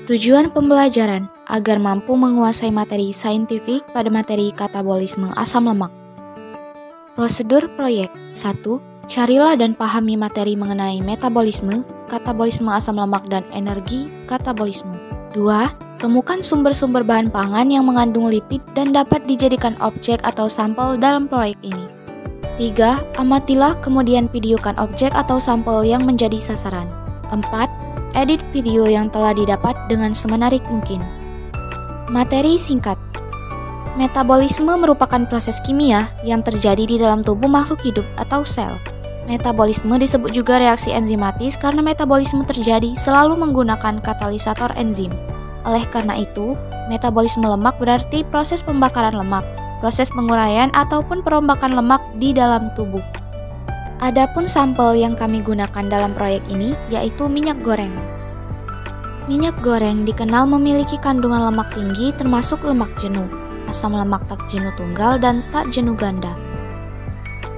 Tujuan pembelajaran agar mampu menguasai materi saintifik pada materi katabolisme asam lemak. Prosedur proyek 1. Carilah dan pahami materi mengenai metabolisme, katabolisme asam lemak dan energi katabolisme. 2. Temukan sumber-sumber bahan pangan yang mengandung lipid dan dapat dijadikan objek atau sampel dalam proyek ini. 3. Amatilah kemudian videokan objek atau sampel yang menjadi sasaran. 4. Edit video yang telah didapat dengan semenarik mungkin. Materi singkat. Metabolisme merupakan proses kimia yang terjadi di dalam tubuh makhluk hidup atau sel. Metabolisme disebut juga reaksi enzimatis karena metabolisme terjadi selalu menggunakan katalisator enzim. Oleh karena itu, metabolisme lemak berarti proses pembakaran lemak, proses penguraian ataupun perombakan lemak di dalam tubuh. Adapun sampel yang kami gunakan dalam proyek ini yaitu minyak goreng. Minyak goreng dikenal memiliki kandungan lemak tinggi termasuk lemak jenuh, asam lemak tak jenuh tunggal dan tak jenuh ganda.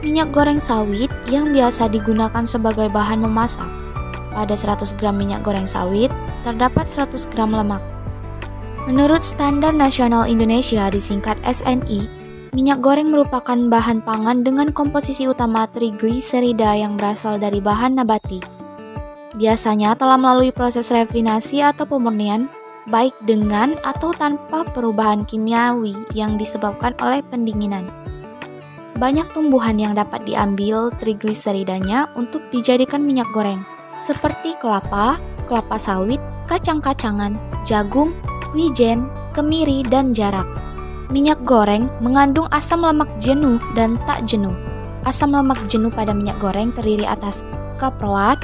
Minyak goreng sawit yang biasa digunakan sebagai bahan memasak. Pada 100 gram minyak goreng sawit, terdapat 100 gram lemak. Menurut Standar Nasional Indonesia disingkat SNI, minyak goreng merupakan bahan pangan dengan komposisi utama trigliserida yang berasal dari bahan nabati. Biasanya telah melalui proses refinasi atau pemurnian, baik dengan atau tanpa perubahan kimiawi yang disebabkan oleh pendinginan. Banyak tumbuhan yang dapat diambil trigliseridanya untuk dijadikan minyak goreng, seperti kelapa, kelapa sawit, kacang-kacangan, jagung, wijen, kemiri, dan jarak. Minyak goreng mengandung asam lemak jenuh dan tak jenuh. Asam lemak jenuh pada minyak goreng terdiri atas kaproat,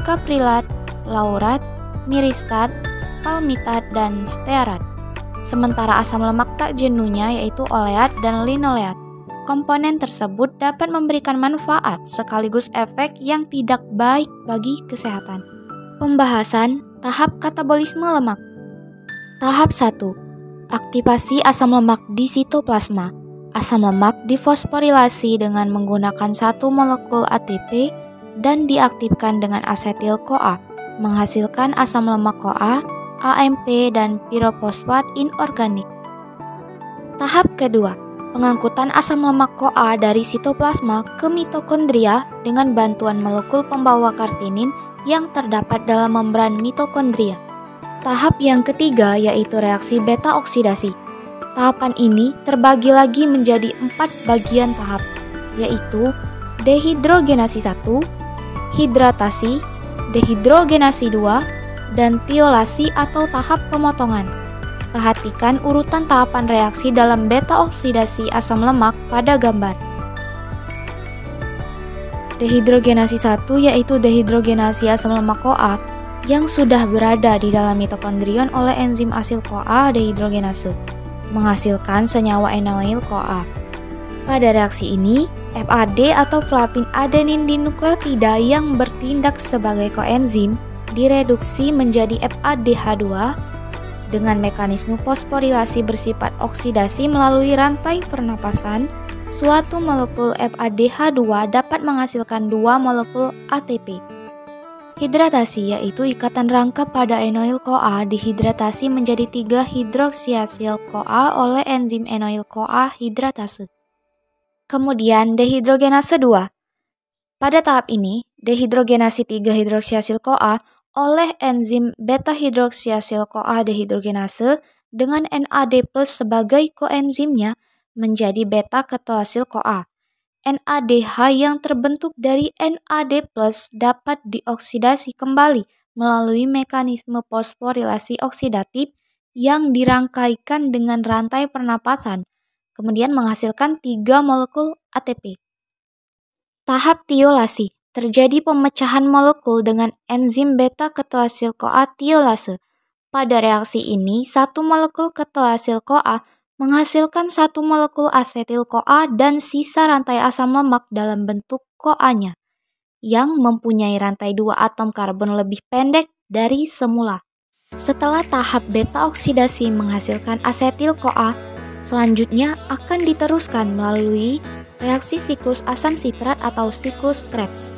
kaprilat, laurat, miristat, palmitat, dan stearat. Sementara asam lemak tak jenuhnya yaitu oleat dan linoleat. Komponen tersebut dapat memberikan manfaat sekaligus efek yang tidak baik bagi kesehatan. Pembahasan tahap katabolisme lemak. Tahap 1. Aktivasi asam lemak di sitoplasma. Asam lemak difosforilasi dengan menggunakan satu molekul ATP dan diaktifkan dengan asetil-CoA, menghasilkan asam lemak CoA, AMP, dan pirofosfat inorganik. Tahap kedua, pengangkutan asam lemak CoA dari sitoplasma ke mitokondria dengan bantuan molekul pembawa kartinin yang terdapat dalam membran mitokondria. Tahap yang ketiga yaitu reaksi beta oksidasi. Tahapan ini terbagi lagi menjadi 4 bagian tahap, yaitu dehidrogenasi 1, hidratasi, dehidrogenasi 2, dan tiolasi atau tahap pemotongan. Perhatikan urutan tahapan reaksi dalam beta oksidasi asam lemak pada gambar. Dehidrogenasi 1 yaitu dehidrogenasi asam lemak CoA yang sudah berada di dalam mitokondrion oleh enzim asil CoA dehidrogenase, menghasilkan senyawa enoil CoA. Pada reaksi ini, FAD atau flavin adenin dinukleotida yang bertindak sebagai koenzim direduksi menjadi FADH2 dengan mekanisme fosforilasi bersifat oksidasi melalui rantai pernapasan. Suatu molekul FADH2 dapat menghasilkan 2 molekul ATP. Hidratasi yaitu ikatan rangka pada enoil CoA dihidratasi menjadi 3 hidroksiasil CoA oleh enzim enoil CoA hidratase. Kemudian dehidrogenase 2. Pada tahap ini, dehidrogenasi 3 hidroksiasil CoA oleh enzim beta hidroksiasil CoA dehidrogenase dengan NAD+ sebagai koenzimnya menjadi beta ketoasil CoA. NADH yang terbentuk dari NAD+ dapat dioksidasi kembali melalui mekanisme fosforilasi oksidatif yang dirangkaikan dengan rantai pernapasan, kemudian menghasilkan 3 molekul ATP. Tahap tiolasi. Terjadi pemecahan molekul dengan enzim beta ketoasil CoA tiolase. Pada reaksi ini, satu molekul ketoasil CoA menghasilkan 1 molekul asetil-CoA dan sisa rantai asam lemak dalam bentuk CoA-nya, yang mempunyai rantai 2 atom karbon lebih pendek dari semula. Setelah tahap beta oksidasi menghasilkan asetil-CoA, selanjutnya akan diteruskan melalui reaksi siklus asam sitrat atau siklus Krebs.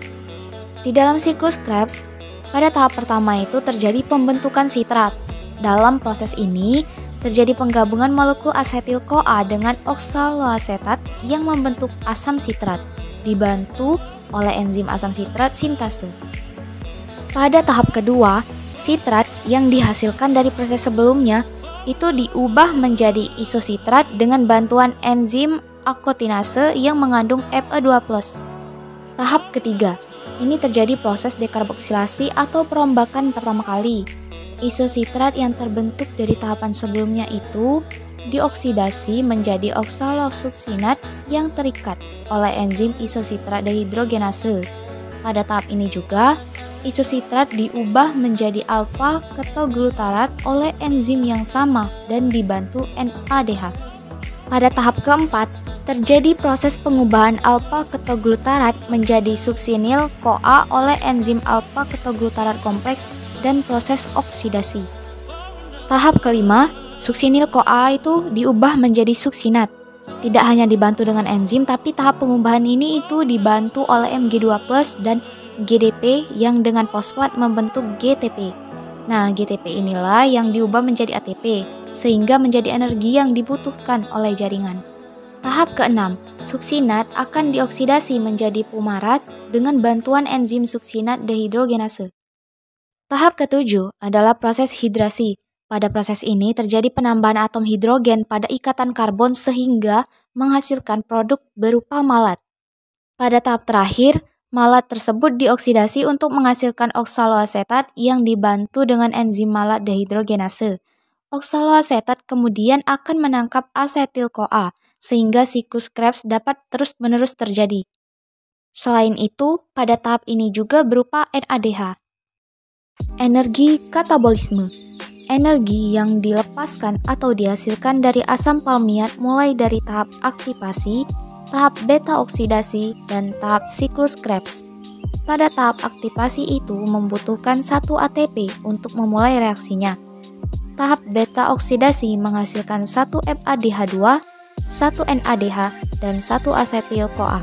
Di dalam siklus Krebs, pada tahap pertama itu terjadi pembentukan sitrat. Dalam proses ini, terjadi penggabungan molekul asetil-CoA dengan oksaloasetat yang membentuk asam sitrat, dibantu oleh enzim asam sitrat sintase. Pada tahap kedua, sitrat yang dihasilkan dari proses sebelumnya itu diubah menjadi isositrat dengan bantuan enzim akotinase yang mengandung Fe2+. Tahap ketiga, ini terjadi proses dekarboksilasi atau perombakan pertama kali. Isositrat yang terbentuk dari tahapan sebelumnya itu dioksidasi menjadi oksalosuksinat yang terikat oleh enzim isositrat dehidrogenase. Pada tahap ini juga, isositrat diubah menjadi alfa ketoglutarat oleh enzim yang sama dan dibantu NADH. Pada tahap keempat, terjadi proses pengubahan alfa ketoglutarat menjadi suksinil CoA oleh enzim alfa ketoglutarat kompleks dan proses oksidasi. Tahap kelima, suksinil CoA itu diubah menjadi suksinat. Tidak hanya dibantu dengan enzim, tapi tahap pengubahan ini itu dibantu oleh Mg2+ dan GDP yang dengan fosfat membentuk GTP. Nah, GTP inilah yang diubah menjadi ATP, sehingga menjadi energi yang dibutuhkan oleh jaringan. Tahap keenam, suksinat akan dioksidasi menjadi fumarat dengan bantuan enzim suksinat dehidrogenase. Tahap ketujuh adalah proses hidrasi. Pada proses ini terjadi penambahan atom hidrogen pada ikatan karbon sehingga menghasilkan produk berupa malat. Pada tahap terakhir, malat tersebut dioksidasi untuk menghasilkan oksaloasetat yang dibantu dengan enzim malat dehidrogenase. Oksaloasetat kemudian akan menangkap asetil-CoA sehingga siklus Krebs dapat terus-menerus terjadi. Selain itu, pada tahap ini juga berupa NADH. Energi katabolisme. Energi yang dilepaskan atau dihasilkan dari asam palmiat mulai dari tahap aktivasi, tahap beta oksidasi, dan tahap siklus Krebs. Pada tahap aktivasi itu membutuhkan 1 ATP untuk memulai reaksinya. Tahap beta oksidasi menghasilkan 1 FADH2, 1 NADH, dan 1 asetil-CoA.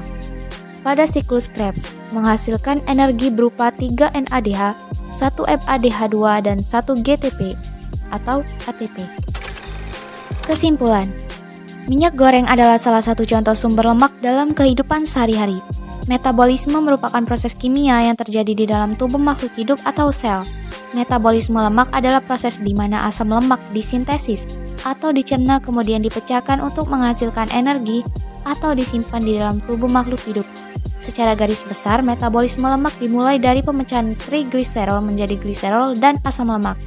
Pada siklus Krebs menghasilkan energi berupa 3 NADH, 1 FADH2, dan 1 GTP atau ATP. Kesimpulan, minyak goreng adalah salah satu contoh sumber lemak dalam kehidupan sehari-hari. Metabolisme merupakan proses kimia yang terjadi di dalam tubuh makhluk hidup atau sel. Metabolisme lemak adalah proses di mana asam lemak disintesis atau dicerna kemudian dipecahkan untuk menghasilkan energi atau disimpan di dalam tubuh makhluk hidup. Secara garis besar, metabolisme lemak dimulai dari pemecahan trigliserol menjadi gliserol dan asam lemak.